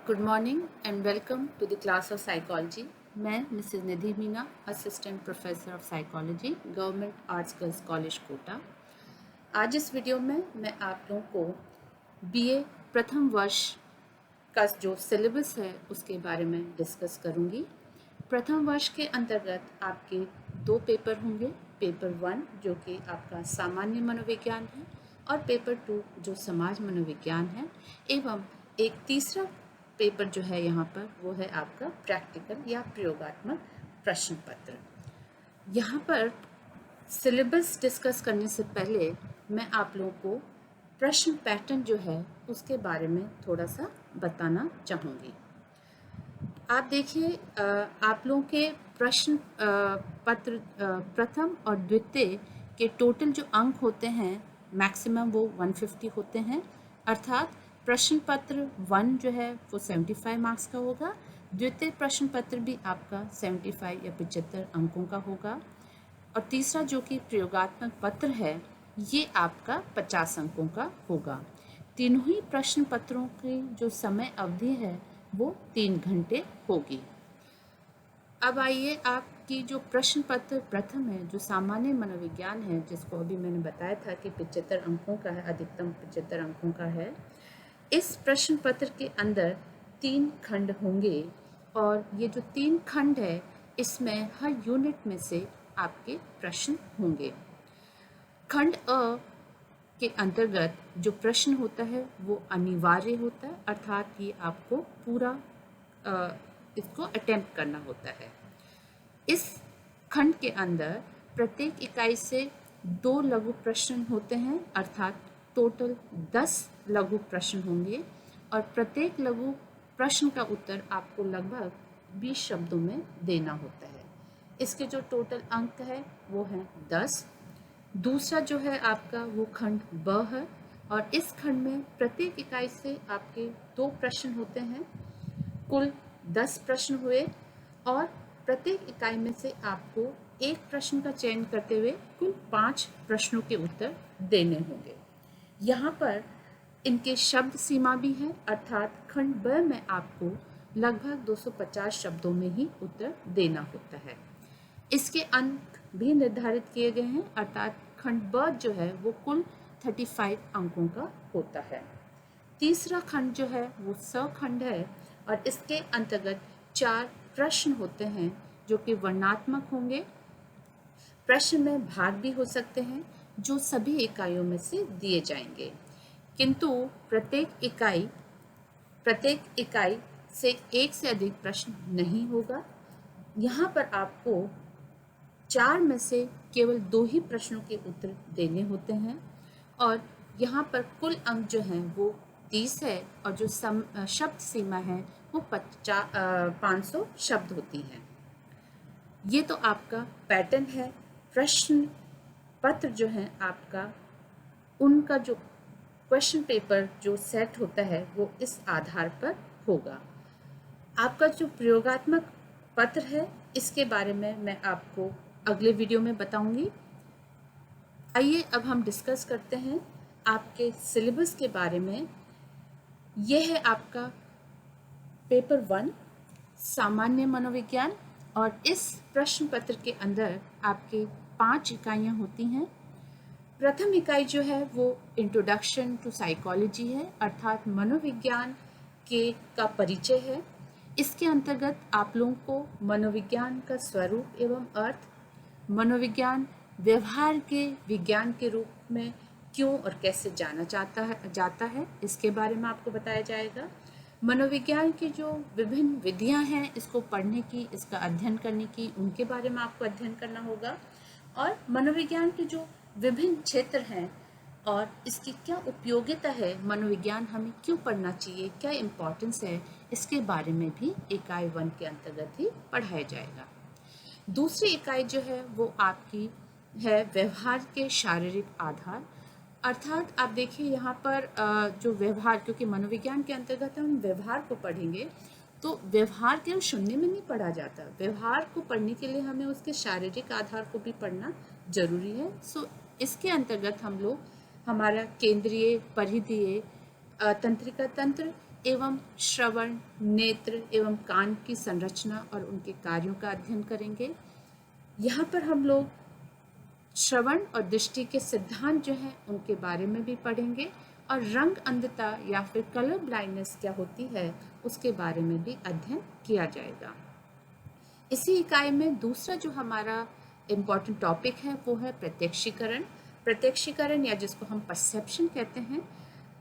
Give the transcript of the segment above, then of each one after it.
Good morning and welcome to the class of psychology. मैं mrs Nidhi Meena, assistant professor of psychology, government arts girls college Kota. आज इस video में मैं आप लोगों को बीए प्रथम वर्ष का जो सिलेबस है उसके बारे में डिस्कस करूंगी। प्रथम वर्ष के अंतर्गत आपके दो पेपर होंगे, पेपर 1 जो कि आपका सामान्य मनोविज्ञान है और पेपर 2 जो समाज मनोविज्ञान है, एवं एक तीसरा पेपर जो है यहाँ पर वो है आपका प्रैक्टिकल या प्रयोगात्मक प्रश्न पत्र। यहाँ पर सिलेबस डिस्कस करने से पहले मैं आप लोगों को प्रश्न पैटर्न जो है उसके बारे में थोड़ा सा बताना चाहूँगी। आप देखिए, आप लोगों के प्रश्न पत्र प्रथम और द्वितीय के टोटल जो अंक होते हैं मैक्सिमम वो 150 होते हैं, अर्थात प्रश्न पत्र 1 जो है वो 75 मार्क्स का होगा, द्वितीय प्रश्न पत्र भी आपका 75 या 75 अंकों का होगा, और तीसरा जो कि प्रयोगात्मक पत्र है ये आपका 50 अंकों का होगा। तीनों ही प्रश्न पत्रों की जो समय अवधि है वो 3 घंटे होगी। अब आइए, आपकी जो प्रश्न पत्र प्रथम है जो सामान्य मनोविज्ञान है, जिसको अभी मैंने बताया था कि 75 अंकों का है, अधिकतम 75 अंकों का है। इस प्रश्न पत्र के अंदर 3 खंड होंगे और ये जो 3 खंड है इसमें हर यूनिट में से आपके प्रश्न होंगे। खंड अ के अंतर्गत जो प्रश्न होता है वो अनिवार्य होता है, अर्थात ये आपको पूरा इसको अटेम्प्ट करना होता है। इस खंड के अंदर प्रत्येक इकाई से 2 लघु प्रश्न होते हैं, अर्थात टोटल 10 लघु प्रश्न होंगे और प्रत्येक लघु प्रश्न का उत्तर आपको लगभग 20 शब्दों में देना होता है। इसके जो टोटल अंक है वो हैं 10। दूसरा जो है आपका वो खंड ब है और इस खंड में प्रत्येक इकाई से आपके 2 प्रश्न होते हैं, कुल 10 प्रश्न हुए और प्रत्येक इकाई में से आपको एक प्रश्न का चयन करते हुए कुल 5 प्रश्नों के उत्तर देने होंगे। यहाँ पर इनके शब्द सीमा भी है, अर्थात खंड ब में आपको लगभग 250 शब्दों में ही उत्तर देना होता है। इसके अंक भी निर्धारित किए गए हैं, अर्थात खंड ब जो है वो कुल 35 अंकों का होता है। तीसरा खंड जो है वो स खंड है और इसके अंतर्गत 4 प्रश्न होते हैं जो कि वर्णनात्मक होंगे। प्रश्न में भाग भी हो सकते हैं जो सभी इकाइयों में से दिए जाएंगे, किंतु प्रत्येक इकाई से एक से अधिक प्रश्न नहीं होगा। यहाँ पर आपको 4 में से केवल 2 ही प्रश्नों के उत्तर देने होते हैं और यहाँ पर कुल अंक जो हैं वो 30 है और जो शब्द सीमा है वो 500 शब्द होती है। ये तो आपका पैटर्न है। प्रश्न पत्र जो है आपका, उनका जो क्वेश्चन पेपर जो सेट होता है वो इस आधार पर होगा। आपका जो प्रयोगात्मक पत्र है इसके बारे में मैं आपको अगले वीडियो में बताऊंगी। आइए अब हम डिस्कस करते हैं आपके सिलेबस के बारे में। यह है आपका पेपर 1 सामान्य मनोविज्ञान और इस प्रश्न पत्र के अंदर आपके 5 इकाइयाँ होती हैं। प्रथम इकाई जो है वो इंट्रोडक्शन टू साइकोलॉजी है, अर्थात मनोविज्ञान का परिचय है। इसके अंतर्गत आप लोगों को मनोविज्ञान का स्वरूप एवं अर्थ, मनोविज्ञान व्यवहार के विज्ञान के रूप में क्यों और कैसे जाना जाता है इसके बारे में आपको बताया जाएगा। मनोविज्ञान की जो विभिन्न विधियां हैं इसको पढ़ने की, इसका अध्ययन करने की, उनके बारे में आपको अध्ययन करना होगा और मनोविज्ञान के जो विभिन्न क्षेत्र हैं और इसकी क्या उपयोगिता है, मनोविज्ञान हमें क्यों पढ़ना चाहिए, क्या इम्पोर्टेंस है, इसके बारे में भी इकाई 1 के अंतर्गत ही पढ़ाया जाएगा। दूसरी इकाई जो है वो आपकी है व्यवहार के शारीरिक आधार, अर्थात आप देखिए यहाँ पर जो व्यवहार, क्योंकि मनोविज्ञान के अंतर्गत हम व्यवहार को पढ़ेंगे तो व्यवहार केवल शून्य में नहीं पढ़ा जाता, व्यवहार को पढ़ने के लिए हमें उसके शारीरिक आधार को भी पढ़ना जरूरी है। इसके अंतर्गत हम लोग हमारा केंद्रीय, परिधीय तंत्रिका तंत्र एवं श्रवण, नेत्र एवं कान की संरचना और उनके कार्यों का अध्ययन करेंगे। यहाँ पर हम लोग श्रवण और दृष्टि के सिद्धांत जो हैं उनके बारे में भी पढ़ेंगे और रंग अंधता या फिर कलर ब्लाइंडनेस क्या होती है उसके बारे में भी अध्ययन किया जाएगा। इसी इकाई में दूसरा जो हमारा इम्पॉर्टेंट टॉपिक है वो है प्रत्यक्षीकरण। प्रत्यक्षीकरण या जिसको हम परसेप्शन कहते हैं।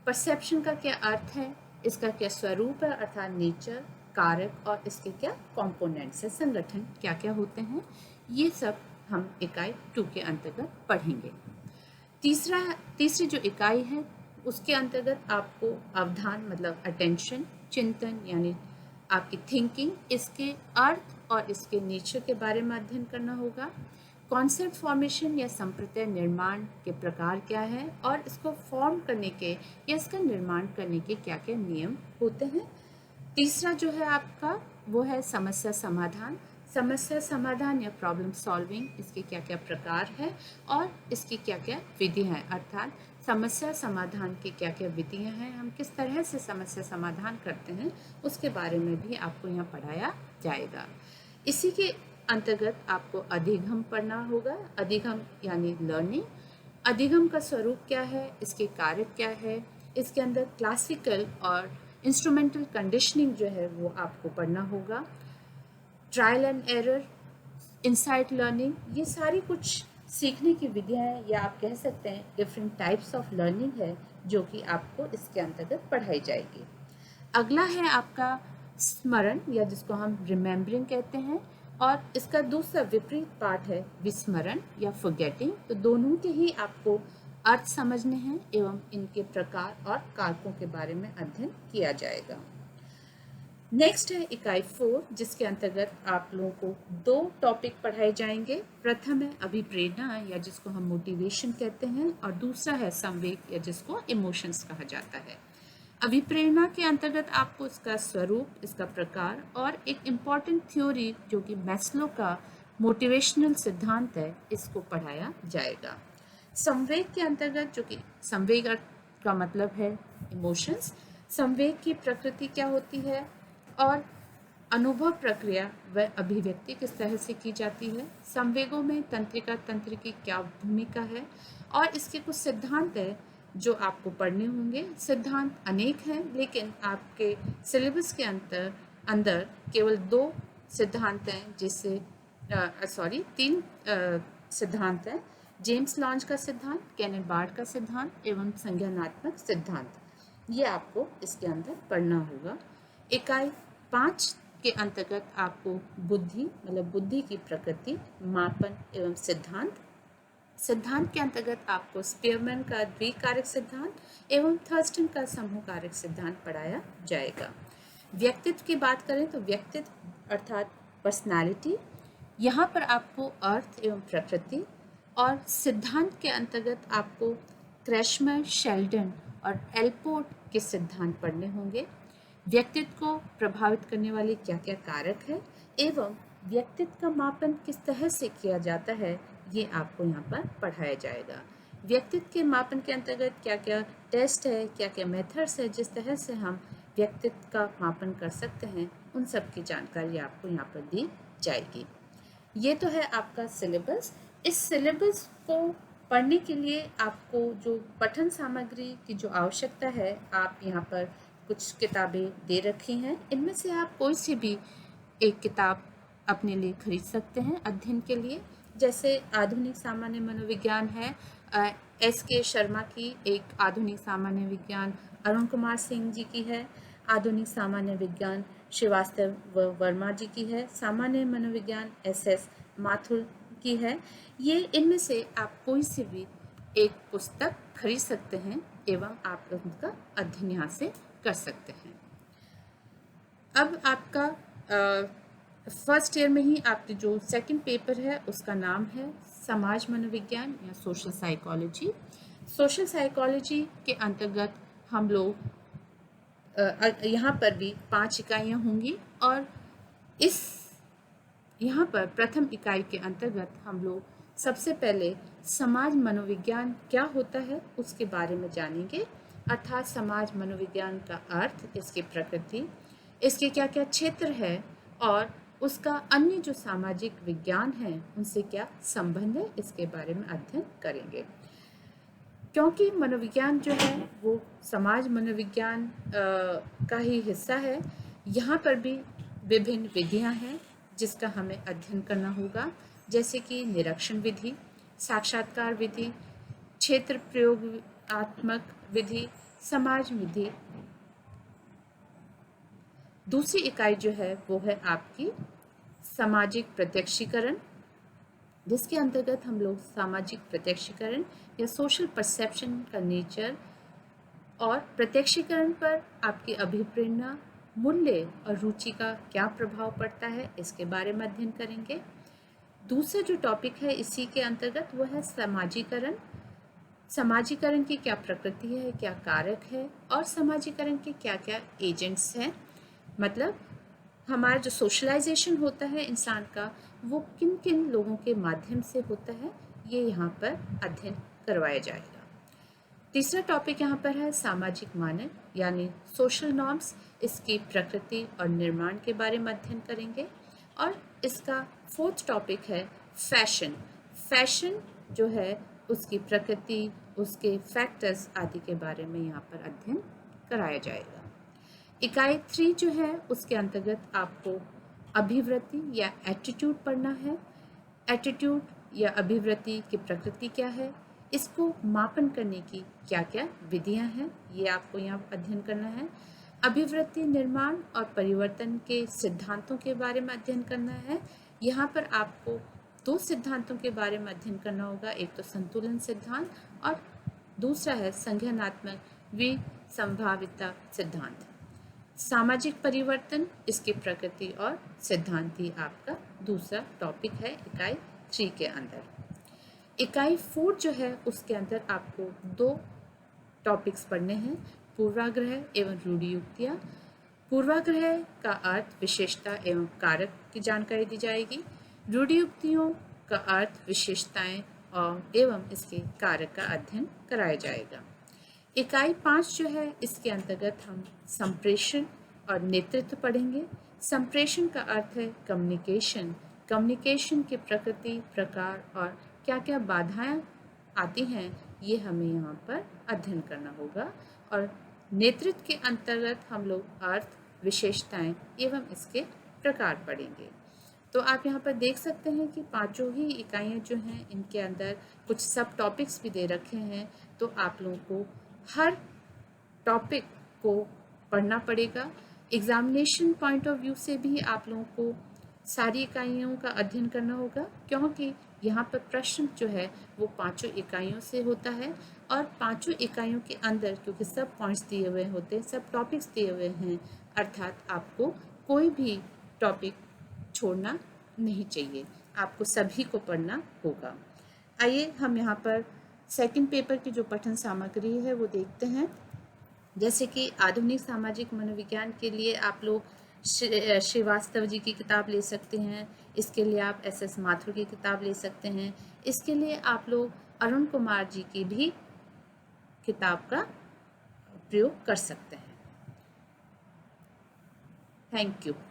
परसेप्शन का क्या अर्थ है, इसका क्या स्वरूप है अर्थात नेचर, कारक और इसके क्या कंपोनेंट्स है, संगठन क्या क्या होते हैं, ये सब हम इकाई 2 के अंतर्गत पढ़ेंगे। तीसरी जो इकाई है उसके अंतर्गत आपको अवधान मतलब अटेंशन, चिंतन यानी आपकी थिंकिंग, इसके अर्थ और इसके नेचर के बारे में अध्ययन करना होगा। कॉन्सेप्ट फॉर्मेशन या संप्रत्यय निर्माण के प्रकार क्या है और इसको फॉर्म करने के या इसका निर्माण करने के क्या क्या नियम होते हैं। तीसरा जो है आपका वो है समस्या समाधान। समस्या समाधान या प्रॉब्लम सॉल्विंग, इसके क्या क्या प्रकार है और इसकी क्या क्या विधियाँ हैं, अर्थात समस्या समाधान की क्या क्या विधियाँ हैं, हम किस तरह से समस्या समाधान करते हैं उसके बारे में भी आपको यहाँ पढ़ाया जाएगा। इसी के अंतर्गत आपको अधिगम पढ़ना होगा। अधिगम यानी लर्निंग। अधिगम का स्वरूप क्या है, इसके कारक क्या है, इसके अंदर क्लासिकल और इंस्ट्रूमेंटल कंडीशनिंग जो है वो आपको पढ़ना होगा। Trial and error, insight learning, ये सारी कुछ सीखने की विधियाँ हैं या आप कह सकते हैं डिफरेंट टाइप्स ऑफ लर्निंग है जो कि आपको इसके अंतर्गत पढ़ाई जाएगी। अगला है आपका स्मरण या जिसको हम रिमेम्बरिंग कहते हैं और इसका दूसरा विपरीत पार्ट है विस्मरण या फॉरगेटिंग। तो दोनों के ही आपको अर्थ समझने हैं एवं इनके प्रकार और कारकों के बारे में अध्ययन किया जाएगा। नेक्स्ट है इकाई 4 जिसके अंतर्गत आप लोगों को 2 टॉपिक पढ़ाए जाएंगे। प्रथम है अभिप्रेरणा या जिसको हम मोटिवेशन कहते हैं और दूसरा है संवेग या जिसको इमोशंस कहा जाता है। अभिप्रेरणा के अंतर्गत आपको इसका स्वरूप, इसका प्रकार और एक इम्पॉर्टेंट थ्योरी जो कि मैस्लो का मोटिवेशनल सिद्धांत है इसको पढ़ाया जाएगा। संवेग के अंतर्गत जो कि संवेग का मतलब है इमोशंस, संवेग की प्रकृति क्या होती है और अनुभव प्रक्रिया व अभिव्यक्ति किस तरह से की जाती है, संवेगों में तंत्रिका तंत्र की क्या भूमिका है और इसके कुछ सिद्धांत है जो आपको पढ़ने होंगे। सिद्धांत अनेक हैं लेकिन आपके सिलेबस के अंदर केवल 2 सिद्धांत हैं जिससे 3 सिद्धांत हैं। जेम्स लॉन्ज का सिद्धांत, केनेथ बार्ड का सिद्धांत एवं संज्ञानात्मक सिद्धांत, ये आपको इसके अंदर पढ़ना होगा। इकाई 5 के अंतर्गत आपको बुद्धि मतलब बुद्धि की प्रकृति, मापन एवं सिद्धांत के अंतर्गत आपको स्पीयरमैन का द्विकारक सिद्धांत एवं थर्स्टन का समूह कारक सिद्धांत पढ़ाया जाएगा। व्यक्तित्व की बात करें तो व्यक्तित्व अर्थात पर्सनालिटी, यहाँ पर आपको अर्थ एवं प्रकृति और सिद्धांत के अंतर्गत आपको क्रैशमर, शेल्डन और एल्पोर्ट के सिद्धांत पढ़ने होंगे। व्यक्तित्व को प्रभावित करने वाले क्या क्या कारक है एवं व्यक्तित्व का मापन किस तरह से किया जाता है ये आपको यहाँ पर पढ़ाया जाएगा। व्यक्तित्व के मापन के अंतर्गत क्या क्या टेस्ट है, क्या क्या मेथड्स है जिस तरह से हम व्यक्तित्व का मापन कर सकते हैं, उन सब की जानकारी आपको यहाँ पर दी जाएगी। ये तो है आपका सिलेबस। इस सिलेबस को पढ़ने के लिए आपको जो पठन सामग्री की जो आवश्यकता है, आप यहाँ पर कुछ किताबें दे रखी हैं, इनमें से आप कोई सी भी एक किताब अपने लिए खरीद सकते हैं अध्ययन के लिए। जैसे आधुनिक सामान्य मनोविज्ञान है SK शर्मा की, एक आधुनिक सामान्य विज्ञान अरुण कुमार सिंह जी की है, आधुनिक सामान्य विज्ञान श्रीवास्तव वर्मा जी की है, सामान्य मनोविज्ञान SS माथुर की है। ये इनमें से आप कोई सी भी एक पुस्तक खरीद सकते हैं एवं आप उनका अध्ययन यहाँ से कर सकते हैं। अब आपका फर्स्ट ईयर में ही आपके जो सेकंड पेपर है उसका नाम है समाज मनोविज्ञान या सोशल साइकोलॉजी। सोशल साइकोलॉजी के अंतर्गत हम लोग यहाँ पर भी 5 इकाइयाँ होंगी और इस यहाँ पर प्रथम इकाई के अंतर्गत हम लोग सबसे पहले समाज मनोविज्ञान क्या होता है उसके बारे में जानेंगे। अर्थात समाज मनोविज्ञान का अर्थ, इसकी प्रकृति, इसके क्या क्या क्षेत्र है और उसका अन्य जो सामाजिक विज्ञान है उनसे क्या संबंध है, इसके बारे में अध्ययन करेंगे। क्योंकि मनोविज्ञान जो है वो समाज मनोविज्ञान का ही हिस्सा है, यहाँ पर भी विभिन्न विधियाँ हैं जिसका हमें अध्ययन करना होगा, जैसे कि निरीक्षण विधि, साक्षात्कार विधि, क्षेत्र प्रयोगात्मक विधि, समाज विधि। दूसरी इकाई जो है वो है आपकी सामाजिक प्रत्यक्षीकरण, जिसके अंतर्गत हम लोग सामाजिक प्रत्यक्षीकरण या सोशल परसेप्शन का नेचर और प्रत्यक्षीकरण पर आपकी अभिप्रेरणा, मूल्य और रुचि का क्या प्रभाव पड़ता है, इसके बारे में अध्ययन करेंगे। दूसरा जो टॉपिक है इसी के अंतर्गत वो है समाजीकरण। समाजीकरण की क्या प्रकृति है, क्या कारक है और समाजीकरण के क्या क्या एजेंट्स हैं, मतलब हमारा जो सोशलाइजेशन होता है इंसान का वो किन किन लोगों के माध्यम से होता है, ये यहाँ पर अध्ययन करवाया जाएगा। तीसरा टॉपिक यहाँ पर है सामाजिक मानक यानी सोशल नॉर्म्स, इसकी प्रकृति और निर्माण के बारे में अध्ययन करेंगे। और इसका फोर्थ टॉपिक है फैशन। फैशन जो है उसकी प्रकृति, उसके फैक्टर्स आदि के बारे में यहाँ पर अध्ययन कराया जाएगा। इकाई 3 जो है उसके अंतर्गत आपको अभिवृत्ति या एटीट्यूड पढ़ना है। एटीट्यूड या अभिवृत्ति की प्रकृति क्या है, इसको मापन करने की क्या क्या विधियां हैं, ये आपको यहाँ अध्ययन करना है। अभिवृत्ति निर्माण और परिवर्तन के सिद्धांतों के बारे में अध्ययन करना है। यहाँ पर आपको 2 सिद्धांतों के बारे में अध्ययन करना होगा, एक तो संतुलन सिद्धांत और दूसरा है संज्ञानात्मक विसंभाविता सिद्धांत। सामाजिक परिवर्तन, इसकी प्रकृति और सिद्धांत ही आपका दूसरा टॉपिक है इकाई 3 के अंदर। इकाई 4 जो है उसके अंदर आपको 2 टॉपिक्स पढ़ने हैं, पूर्वाग्रह एवं रूढ़ि युक्तियाँ। पूर्वाग्रह का अर्थ विशेषता एवं कारक की जानकारी दी जाएगी। रूढ़ि युक्तियों का अर्थ विशेषताएं और एवं इसके कारक का अध्ययन कराया जाएगा। इकाई 5 जो है इसके अंतर्गत हम संप्रेषण और नेतृत्व पढ़ेंगे। संप्रेषण का अर्थ है कम्युनिकेशन। कम्युनिकेशन की प्रकृति, प्रकार और क्या क्या बाधाएं आती हैं ये हमें यहाँ पर अध्ययन करना होगा। और नेतृत्व के अंतर्गत हम लोग अर्थ, विशेषताएं एवं इसके प्रकार पढ़ेंगे। तो आप यहाँ पर देख सकते हैं कि पांचों ही इकाइयाँ जो हैं इनके अंदर कुछ सब टॉपिक्स भी दे रखे हैं, तो आप लोगों को हर टॉपिक को पढ़ना पड़ेगा। एग्जामिनेशन पॉइंट ऑफ व्यू से भी आप लोगों को सारी इकाइयों का अध्ययन करना होगा, क्योंकि यहाँ पर प्रश्न जो है वो पांचों इकाइयों से होता है और पांचों इकाइयों के अंदर क्योंकि सब पॉइंट्स दिए हुए होते हैं, सब टॉपिक्स दिए हुए हैं, अर्थात आपको कोई भी टॉपिक छोड़ना नहीं चाहिए, आपको सभी को पढ़ना होगा। आइए हम यहाँ पर सेकंड पेपर की जो पठन सामग्री है वो देखते हैं। जैसे कि आधुनिक सामाजिक मनोविज्ञान के लिए आप लोग श्रीवास्तव जी की किताब ले सकते हैं, इसके लिए आप SS माथुर की किताब ले सकते हैं, इसके लिए आप लोग अरुण कुमार जी की भी किताब का प्रयोग कर सकते हैं। Thank you.